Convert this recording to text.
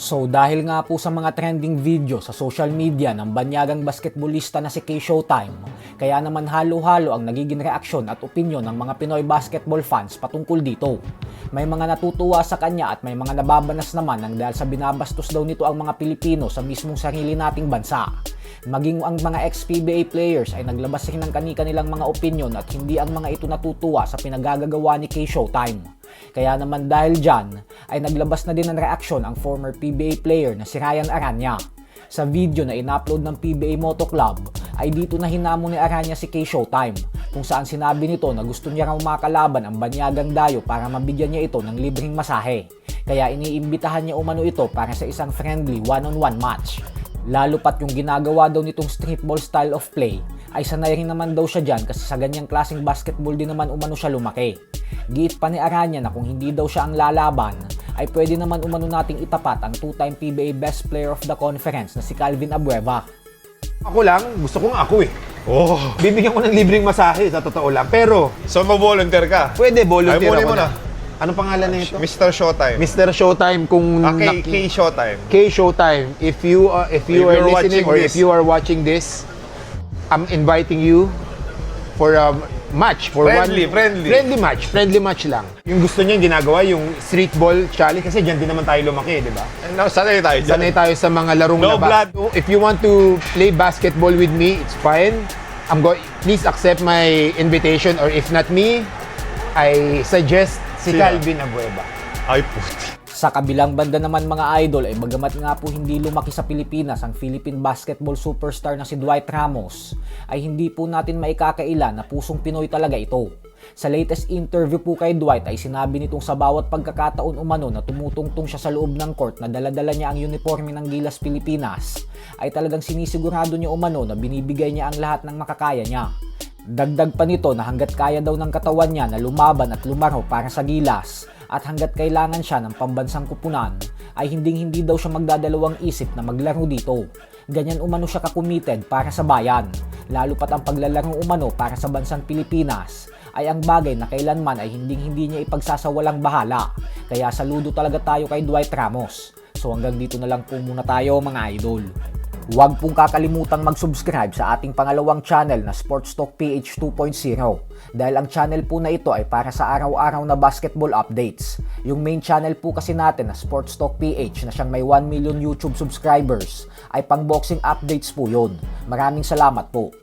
So dahil nga po sa mga trending video sa social media ng banyagang basketballista na si K Showtime, kaya naman halo-halo ang nagiging reaksyon at opinyon ng mga Pinoy basketball fans patungkol dito. May mga natutuwa sa kanya at may mga nababanas naman nang dahil sa binabastos daw nito ang mga Pilipino sa mismong sarili nating bansa. Maging ang mga ex-PBA players ay naglabas rin ng kani-kanilang mga opinyon at hindi ang mga ito natutuwa sa pinagagagawa ni K Showtime. Kaya naman dahil dyan, ay naglabas na din ng reaksyon ang former PBA player na si Ryan Aranya. Sa video na in-upload ng PBA Moto Club, ay dito na hinamon ni Aranya si K Showtime, kung saan sinabi nito na gusto niya raw makalaban ang banyagang dayo para mabigyan niya ito ng libreng masahe. Kaya iniimbitahan niya umano ito para sa isang friendly one-on-one match. Lalo pat yung ginagawa daw nitong streetball style of play, ay sanay rin naman daw siya dyan kasi sa ganyang klaseng basketball din naman umano siya lumaki. Giit pa ni Aranya na kung hindi daw siya ang lalaban, ay pwede naman umano nating itapat ang two-time PBA Best Player of the Conference na si Calvin Abueva. Ako lang, gusto kong ako eh. Oh. Bibigyan ko ng libreng masahe, sa totoo lang. Pero, So, mag-volunteer ka? pwede, volunteer Ay, ako mo na. na. Anong pangalan na ito? Mr. Showtime. Mr. Showtime, kung K Showtime. K Showtime, if you are you're listening watching or this. if you are watching this, I'm inviting you for a match. For Friendly. Friendly match lang. Yung gusto niya yung ginagawa, yung street ball challenge, kasi dyan din naman tayo lumaki, di ba? Sanay tayo dyan. Sanay tayo sa mga larong No laba. blood. If you want to play basketball with me, it's fine. Please accept my invitation, or if not me, I suggest si Sino? Calvin Abueva. Ay, puti. Sa kabilang banda naman mga idol ay bagamat nga po hindi lumaki sa Pilipinas ang Philippine basketball superstar na si Dwight Ramos, ay hindi po natin maikakaila na pusong Pinoy talaga ito. Sa latest interview po kay Dwight ay sinabi nitong sa bawat pagkakataon umano na tumutungtong siya sa loob ng court na daladala niya ang uniforme ng Gilas Pilipinas, ay talagang sinisigurado niya umano na binibigay niya ang lahat ng makakaya niya. Dagdag pa nito na hanggat kaya daw ng katawan niya na lumaban at lumaro para sa Gilas, at hanggat kailangan siya ng pambansang kupunan, ay hindi daw siya magdadalawang isip na maglaro dito. Ganyan umano siya ka-committed para sa bayan, lalo pat ang paglalaro umano para sa bansang Pilipinas, ay ang bagay na kailanman ay hindi niya ipagsasawalang bahala. Kaya saludo talaga tayo kay Dwight Ramos. So hanggang dito na lang po muna tayo mga idol. Huwag pong kakalimutang mag-subscribe sa ating pangalawang channel na Sports Talk PH 2.0 dahil ang channel po na ito ay para sa araw-araw na basketball updates. Yung main channel po kasi natin na Sports Talk PH na siyang may 1 million YouTube subscribers ay pang boxing updates po yun. Maraming salamat po.